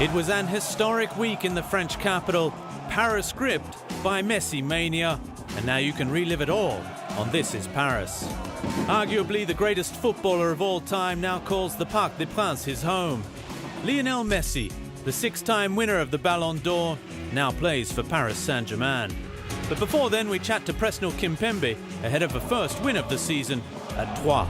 It was an historic week in the French capital, Paris gripped by Messi mania, and now you can relive it all on This is Paris. Arguably the greatest footballer of all time now calls the Parc des Princes his home. Lionel Messi, the six-time winner of the Ballon d'Or, now plays for Paris Saint-Germain. But before then, we chat to Presnel Kimpembe ahead of the first win of the season at Troyes.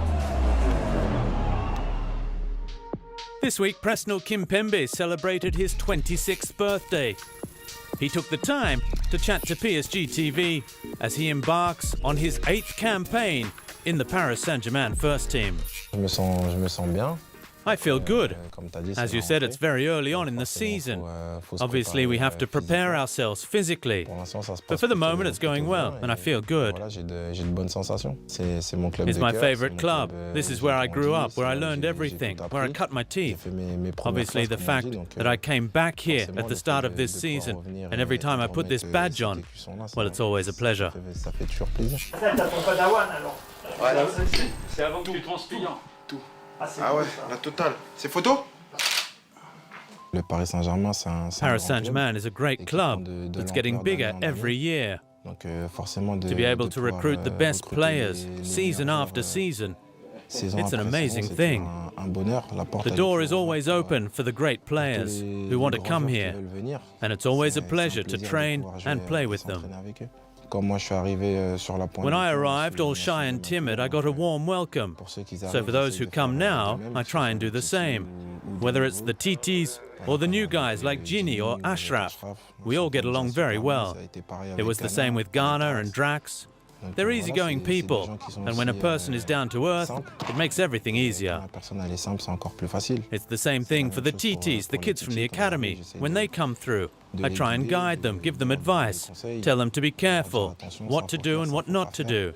This week, Presnel Kimpembe celebrated his 26th birthday. He took the time to chat to PSG TV as he embarks on his 8th campaign in the Paris Saint-Germain first team. Je me sens bien. I feel good. As you said, it's very early on in the season. Obviously, we have to prepare ourselves physically. But for the moment, it's going well, and I feel good. It's my favorite club. This is where I grew up, where I learned everything, where I cut my teeth. Obviously, the fact that I came back here at the start of this season, and every time I put this badge on, well, it's always a pleasure. Ah ouais, la totale. C'est photo? Paris Saint-Germain is a great club that's getting bigger every year. To be able to recruit the best players season after season, it's an amazing thing. The door is always open for the great players who want to come here, and it's always a pleasure to train and play with them. When I arrived, all shy and timid, I got a warm welcome. So for those who come now, I try and do the same. Whether it's the Titis or the new guys like Ginny or Ashraf, we all get along very well. It was the same with Ghana and Drax. They're easygoing people, and when a person is down to earth, it makes everything easier. It's the same thing for the Titis, the kids from the academy. When they come through, I try and guide them, give them advice, tell them to be careful, what to do and what not to do.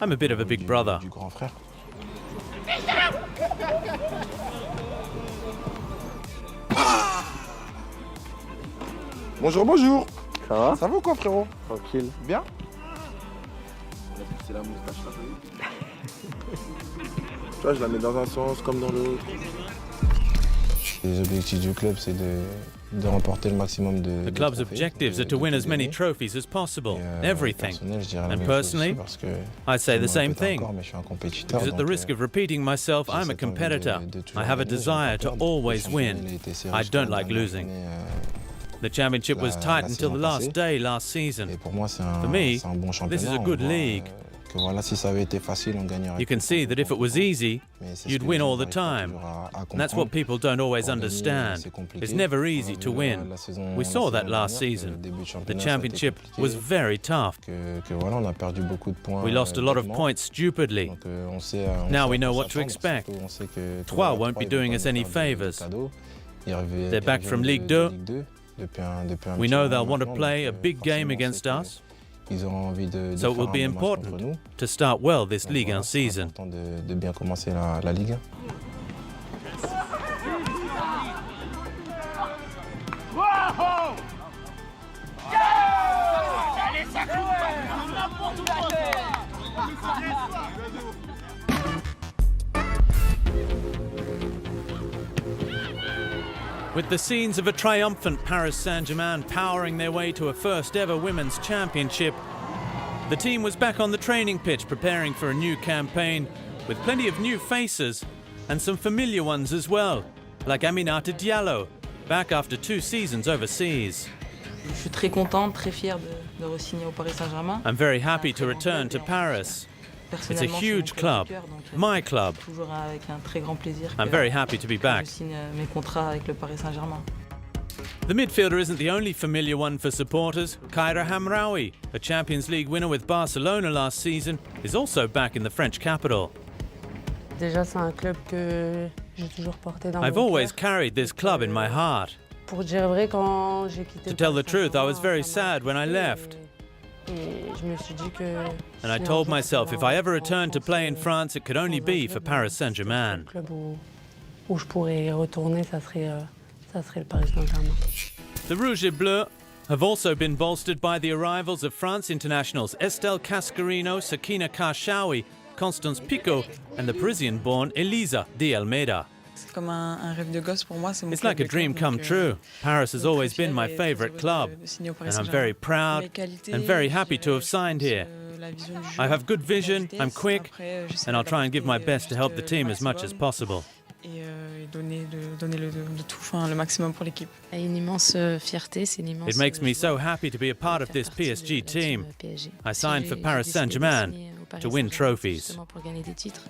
I'm a bit of a big brother. Bonjour, bonjour. Ça va? Ça va ou quoi, frérot? Tranquille. Bien? C'est la moustache là. Tu vois, je la mets dans un sens comme dans l'autre. Les objectifs du club, c'est de remporter le maximum de The club's objectives are to win as many trophies as possible, everything. And personally, I say the same thing. Because at the risk of repeating myself, I'm a competitor. I have a desire to always win. I don't like losing. The championship was tight until the last day last season. For me, this is a good league. You can see that if it was easy, you'd win all the time. And that's what people don't always understand. It's never easy to win. We saw that last season. The championship was very tough. We lost a lot of points stupidly. Now we know what to expect. Troyes won't be doing us any favours. They're back from Ligue 2. We know they'll want to play a big game against us. So it will be important to start well this Ligue 1 season. With the scenes of a triumphant Paris Saint-Germain powering their way to a first-ever women's championship, the team was back on the training pitch preparing for a new campaign, with plenty of new faces and some familiar ones as well, like Aminata Diallo, back after 2 seasons overseas. Je suis très contente, très fière de re-signer au Paris Saint-Germain. I'm very happy to return to Paris. It's a huge club, my club. I'm very happy to be back. The midfielder isn't the only familiar one for supporters. Kaira Hamraoui, a Champions League winner with Barcelona last season, is also back in the French capital. I've always carried this club in my heart. To tell the truth, I was very sad when I left. And I told myself if I ever returned to play in France, it could only be for Paris Saint-Germain. The Rouge et Bleu have also been bolstered by the arrivals of France internationals Estelle Cascarino, Sakina Karshawi, Constance Picot and the Parisian-born Elisa Di Almeida. C'est comme un rêve de gosse pour moi. C'est mon It's club like a de dream cœur, come donc, true. Paris has donc always très been fière my et très favorite heureuse club, de signer au Paris and I'm Saint-Germain. very proud Mes qualités, and very je happy to dirais, have signed je here. pense, la vision du jeu, I have good la vision, I'm vitesse. quick, Après, j'essaie and I'll try and give my d'apporter best to help the juste team le as much as maximum possible. et donner de tout, enfin, le maximum pour l'équipe. Une immense fierté, c'est une immense It makes me so joie happy to be a part de of faire this partie de PSG la team. PSG. I signed for J'ai Paris décidé de Saint-Germain signer au Paris to win Saint-Germain trophies. justement pour gagner des titres.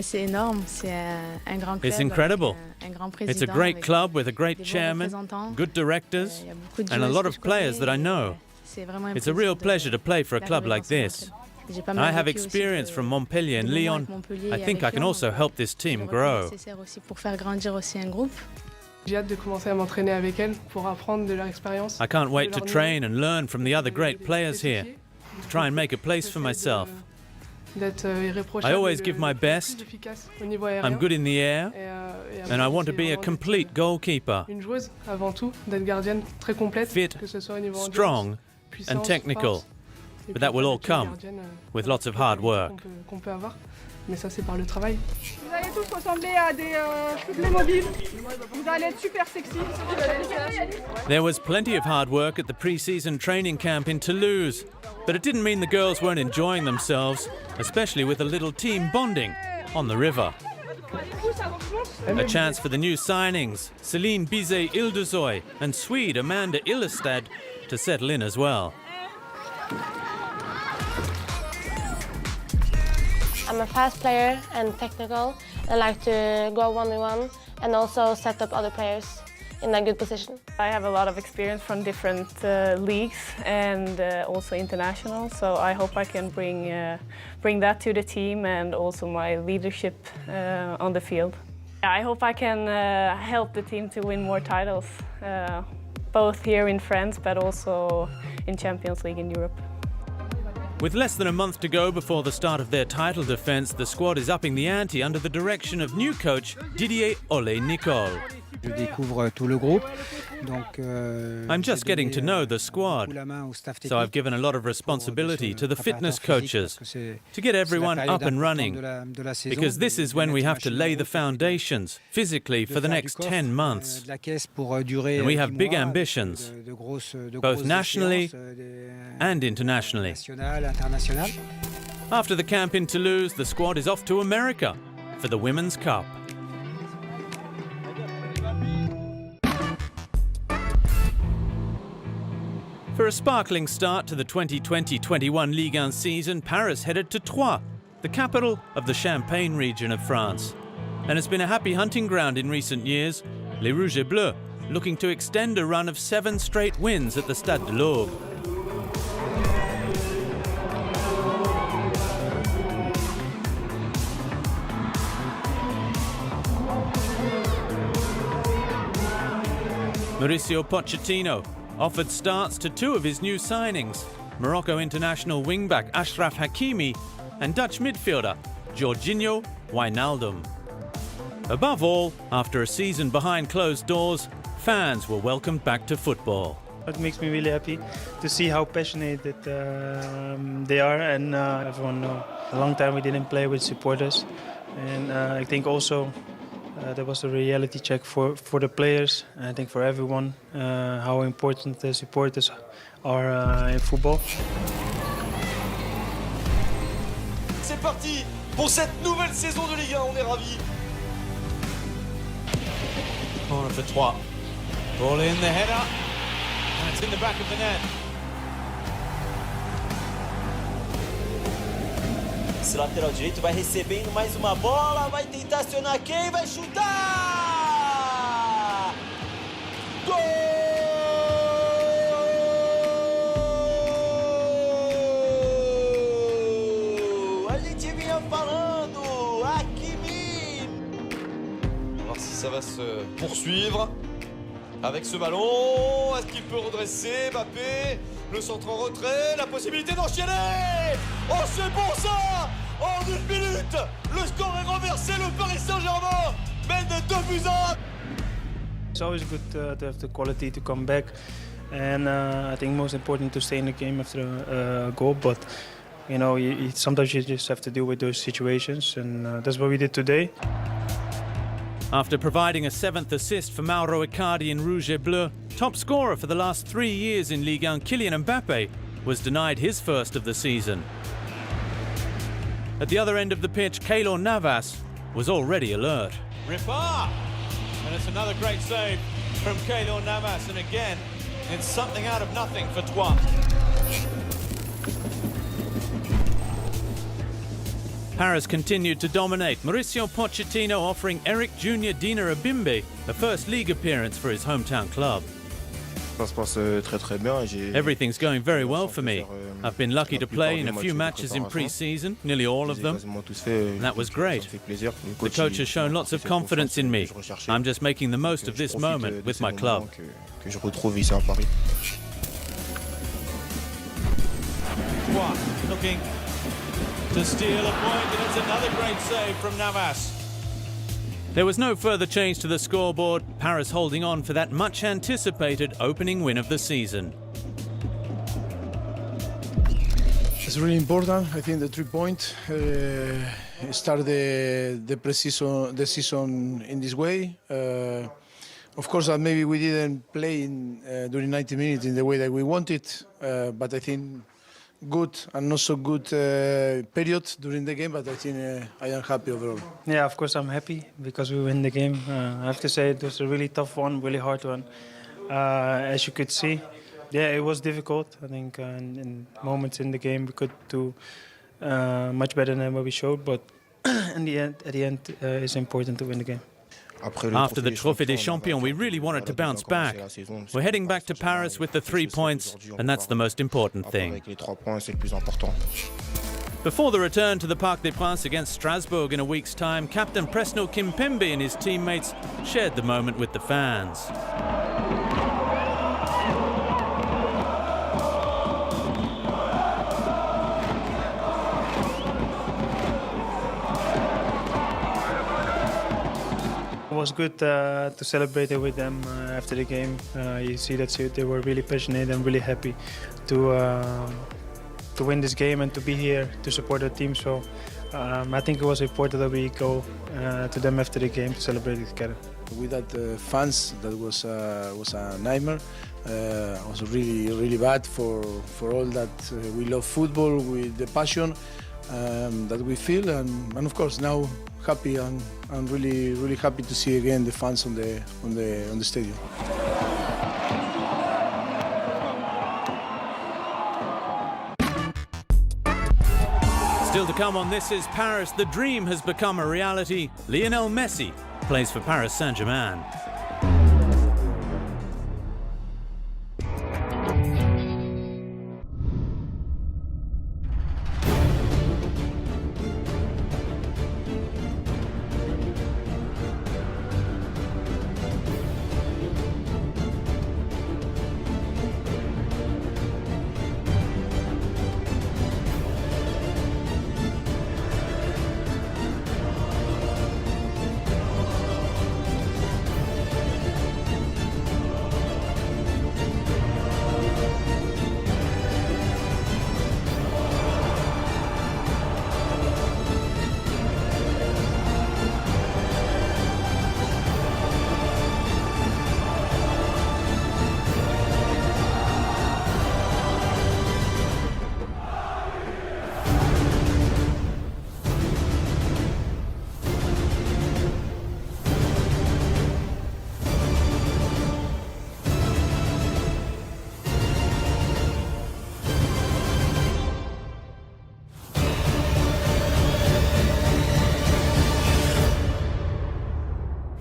C'est énorme, c'est un grand club. It's incredible. Un grand It's a président great avec club with a great des bons chairman, représentants. good directors, Il y a beaucoup de and a joueuses lot que of je players connais that I et, know. c'est vraiment un It's a plaisir real pleasure to play for a club d'arriver like dans ce this. club. J'ai pas I mal have vécu aussi experience from Montpellier and de moments Lyon. avec Montpellier I et think I avec can Lyon, also donc help this c'est team vraiment grow. nécessaire aussi pour faire grandir aussi un groupe. J'ai hâte de commencer à m'entraîner avec elles pour apprendre de leur expérience. I can't wait de to leur train niveau, and learn from the other de great les players here, spécifier, to try and make a place for myself. d'être irréprochable. I always et give my plus best. efficace au niveau aérien. I'm good in the air, Et and I après, want to c'est be a vraiment complete d'être, goalkeeper, une joueuse avant tout, d'être gardienne très complète, fit, que ce soit au niveau strong, puissance, and technical. force, et But puis that will all après, d'être une come gardienne, with lots of hard work. qu'on peut avoir. Mais ça, c'est par le travail. Vous allez tous ressembler à des Playmobil. Vous allez être super sexy. There was plenty of hard work at the pre-season training camp in Toulouse, but it didn't mean the girls weren't enjoying themselves, especially with a little team bonding on the river. A chance for the new signings, Celine Bizet-Ildezoy and Swede Amanda Illestad, to settle in as well. I'm a fast player and technical. I like to go 1v1 and also set up other players in a good position. I have a lot of experience from different leagues and also international, so I hope I can bring that to the team and also my leadership on the field. I hope I can help the team to win more titles, both here in France but also in Champions League in Europe. With less than a month to go before the start of their title defence, the squad is upping the ante under the direction of new coach Didier Ole-Nicole. Je découvre tout le groupe, donc I'm just getting to know the squad, so I've given a lot of responsibility to the fitness coaches to get everyone up and running, because this is when we have to lay the foundations physically for the next 10 months. And we have big ambitions, both nationally and internationally. After the camp in Toulouse, the squad is off to America for the Women's Cup. For a sparkling start to the 2020-21 Ligue 1 season, Paris headed to Troyes, the capital of the Champagne region of France. And it's been a happy hunting ground in recent years, Les Rouges et Bleus looking to extend a run of 7 straight wins at the Stade de l'Aube. Mauricio Pochettino offered starts to 2 of his new signings, Morocco international wingback Achraf Hakimi and Dutch midfielder Jorginho Wijnaldum. Above all, after a season behind closed doors, fans were welcomed back to football. It makes me really happy to see how passionate they are, and everyone know. A long time we didn't play with supporters, and I think also that was a reality check for the players, and I think for everyone, how important the supporters are in football. C'est parti pour cette nouvelle saison de Ligue 1, on est ravis. Corner for Troyes. Ball in, the header, and it's in the back of the net. Esse lateral direito vai recebendo mais uma bola, vai tentar acionar quem? Vai chutar! Gol! A gente vinha falando, Hakimi! On va voir si ça va se poursuivre avec ce ballon. Est-ce qu'il peut redresser Mbappé? Le centre en retrait, la possibilité d'enchaîner! Oh, c'est bon ça! En 1 minute, le score est renversé, le Paris Saint-Germain mène de 2-1. It's always good to have the quality to come back, and I think most important to stay in the game after a goal. But you know, sometimes you just have to deal with those situations, and that's what we did today. After providing a 7th assist for Mauro Icardi in Rouge et Bleu, top scorer for the last 3 years in Ligue 1 Kylian Mbappe was denied his first of the season. At the other end of the pitch, Keylor Navas was already alert. Ripard! And it's another great save from Keylor Navas, and again, it's something out of nothing for Troyes. Paris continued to dominate, Mauricio Pochettino offering Eric Jr. Dina Abimbe a first league appearance for his hometown club. Everything's going very well for me. I've been lucky to play in a few matches in pre-season, nearly all of them, and that was great. The coach has shown lots of confidence in me. I'm just making the most of this moment with my club. Looking to steal a point, and it's another great save from Navas. There was no further change to the scoreboard, Paris holding on for that much-anticipated opening win of the season. It's really important. I think the 3 points start the season in this way. Of course, maybe we didn't play during 90 minutes in the way that we wanted, but I think good and not so good period during the game, but I think I am happy overall. Yeah, of course I'm happy because we win the game. I have to say it was a really tough one, really hard one. As you could see, yeah, it was difficult. I think in moments in the game we could do much better than what we showed, but at the end, it's important to win the game. After the Trophée des Champions, we really wanted to bounce back. We're heading back to Paris with the 3 points, and that's the most important thing. Before the return to the Parc des Princes against Strasbourg in a week's time, Captain Presnel Kimpembe and his teammates shared the moment with the fans. It was good to celebrate it with them after the game. You see that they were really passionate and really happy to win this game and to be here to support their team. So I think it was important that we go to them after the game to celebrate it together. Without fans, that was a nightmare. It was really bad for all that we love football with the passion that we feel, and of course now happy and really happy to see again the fans on the stadium. Still to come on This Is Paris, the dream has become a reality. Lionel Messi plays for Paris Saint-Germain.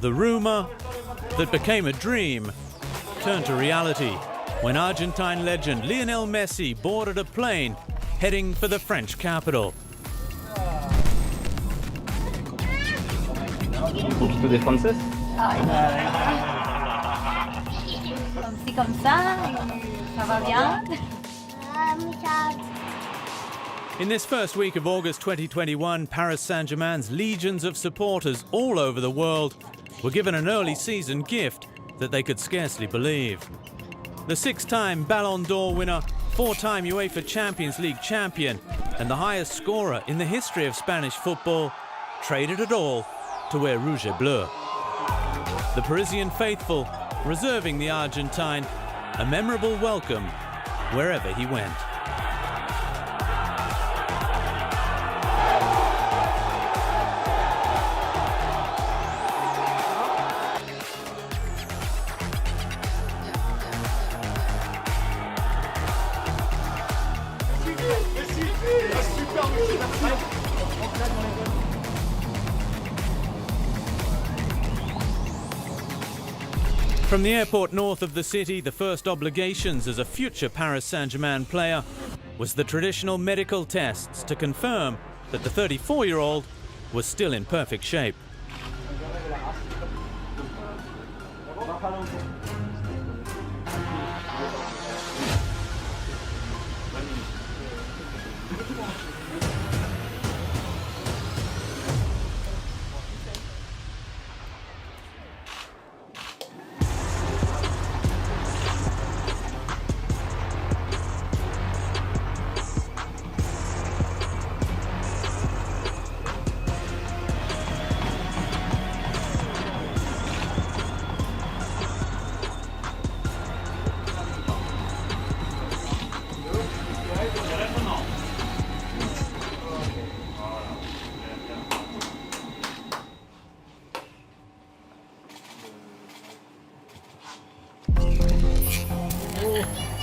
The rumour that became a dream turned to reality when Argentine legend Lionel Messi boarded a plane heading for the French capital. Un petit peu de français? Comme ci, comme ça, ça va bien. In this first week of August 2021, Paris Saint-Germain's legions of supporters all over the world were given an early season gift that they could scarcely believe. The 6-time Ballon d'Or winner, 4-time UEFA Champions League champion, and the highest scorer in the history of Spanish football traded it all to wear Rouge et Bleu. the Parisian faithful reserving the Argentine a memorable welcome wherever he went. From the airport north of the city, the first obligations as a future Paris Saint-Germain player was the traditional medical tests to confirm that the 34-year-old was still in perfect shape.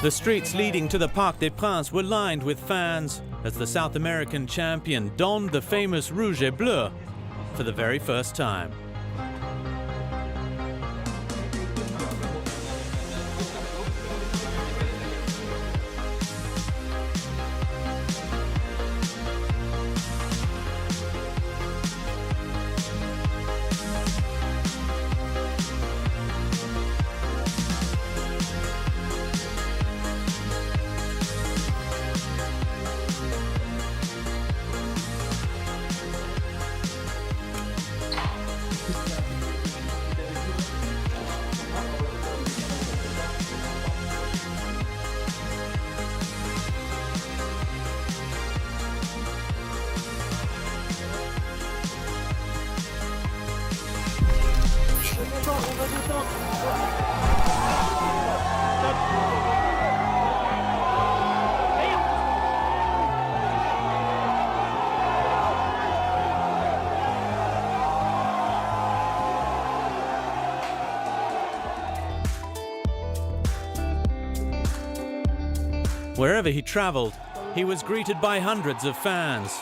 The streets leading to the Parc des Princes were lined with fans as the South American champion donned the famous rouge et bleu for the very first time. Wherever he traveled, he was greeted by hundreds of fans.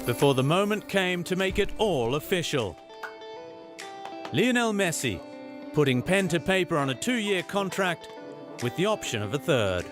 Before the moment came to make it all official. Lionel Messi putting pen to paper on a 2-year contract with the option of a third.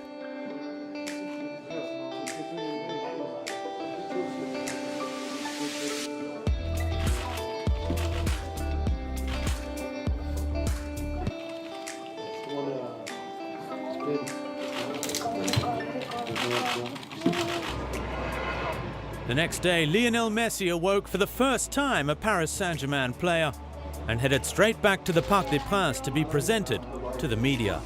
The next day, Lionel Messi awoke for the first time a Paris Saint-Germain player and headed straight back to the Parc des Princes to be presented to the media.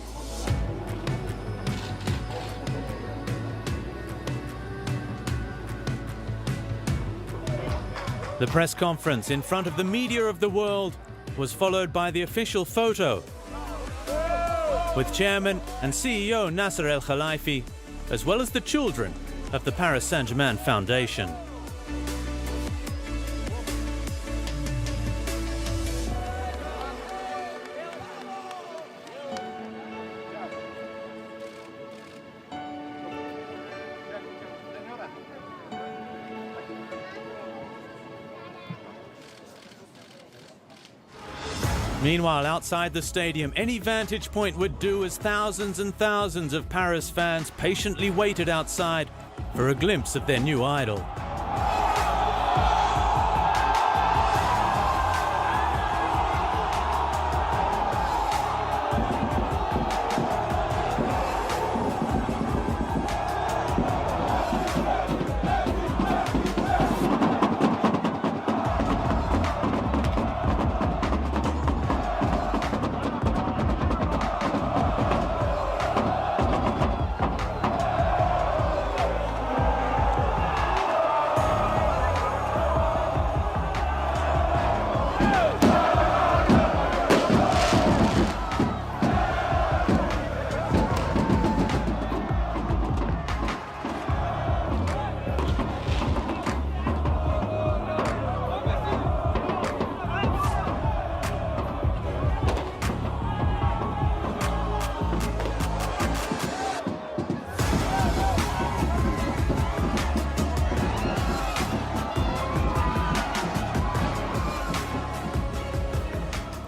The press conference in front of the media of the world was followed by the official photo with Chairman and CEO Nasser El Khelaifi, as well as the children of the Paris Saint-Germain Foundation. Meanwhile, outside the stadium, any vantage point would do as thousands and thousands of Paris fans patiently waited outside for a glimpse of their new idol.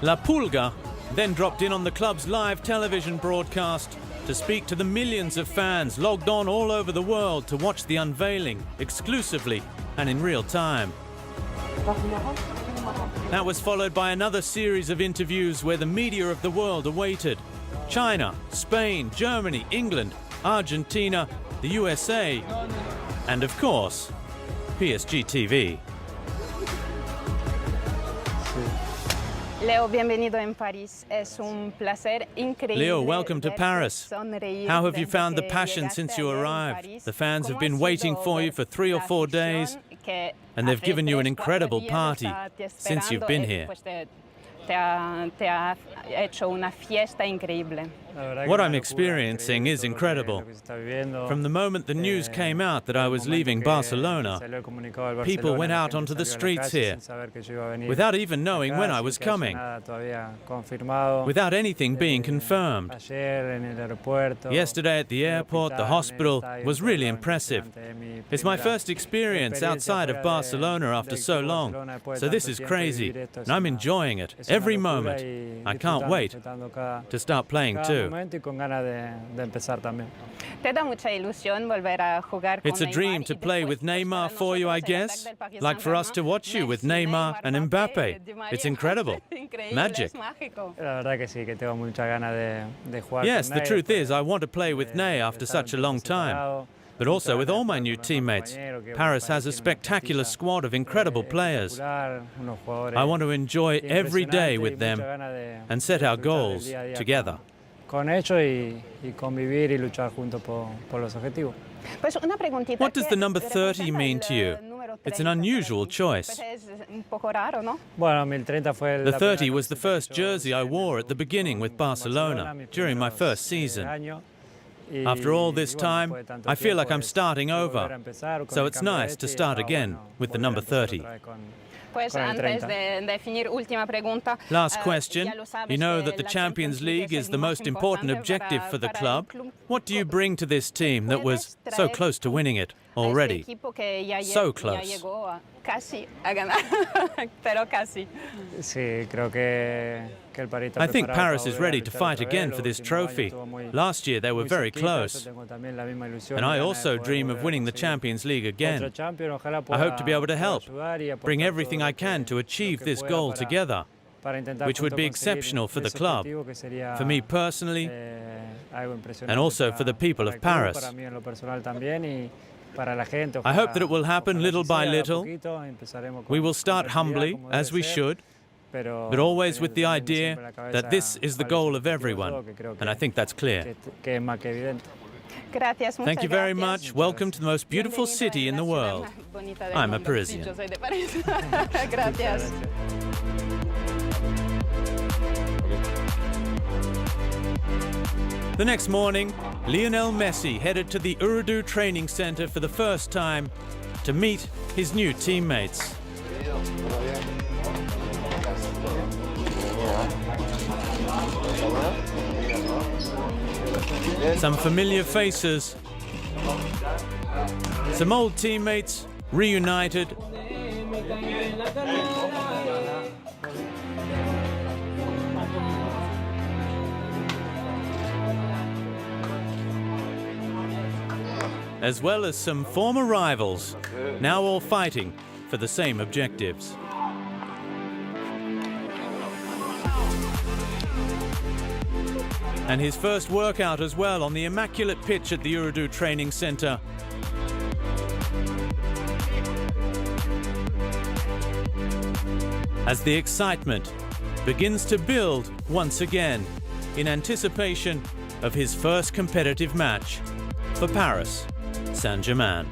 La Pulga then dropped in on the club's live television broadcast to speak to the millions of fans logged on all over the world to watch the unveiling exclusively and in real time. That was followed by another series of interviews where the media of the world awaited. China, Spain, Germany, England, Argentina, the USA, and of course, PSG TV. Leo, bienvenido en París. Es un placer increíble. Leo, welcome to Paris. How have you found the passion since you arrived? The fans have been waiting for you for 3 or 4 days, and they've given you an incredible party since you've been here. Te ha hecho una fiesta increíble. What I'm experiencing is incredible. From the moment the news came out that I was leaving Barcelona, people went out onto the streets here without even knowing when I was coming, without anything being confirmed. Yesterday at the airport, the hospital was really impressive. It's my first experience outside of Barcelona after so long, so this is crazy, and I'm enjoying it every moment. I can't wait to start playing too. It's a dream to play with Neymar for you, I guess. Like for us to watch you with Neymar and Mbappe. It's incredible. Magic. Yes, the truth is I want to play with Ney after such a long time. But also with all my new teammates. Paris has a spectacular squad of incredible players. I want to enjoy every day with them and set our goals together. Con ellos y convivir y luchar juntos por los objetivos. What does the number 30 mean to you? It's an unusual choice. The 30 was the first jersey I wore at the beginning with Barcelona during my first season. After all this time, I feel like I'm starting over, so it's nice to start again with the number 30. Last question. You know that the Champions League is the most important objective for the club. What do you bring to this team that was so close to winning it already? So close. I think Paris is ready to fight again for this trophy. Last year they were very close. And I also dream of winning the Champions League again. I hope to be able to help, bring everything I can to achieve this goal together, which would be exceptional for the club, for me personally, and also for the people of Paris. I hope that it will happen little by little. We will start humbly, as we should, but always with the idea that this is the goal of everyone, and I think that's clear. Thank you very much. Welcome to the most beautiful city in the world. I'm a Parisian. The next morning, Lionel Messi headed to the Urdu training center for the first time to meet his new teammates. Some familiar faces, some old teammates reunited, as well as some former rivals, now all fighting for the same objectives. And his first workout as well on the immaculate pitch at the Urdu training center. As the excitement begins to build once again in anticipation of his first competitive match for Paris Saint-Germain.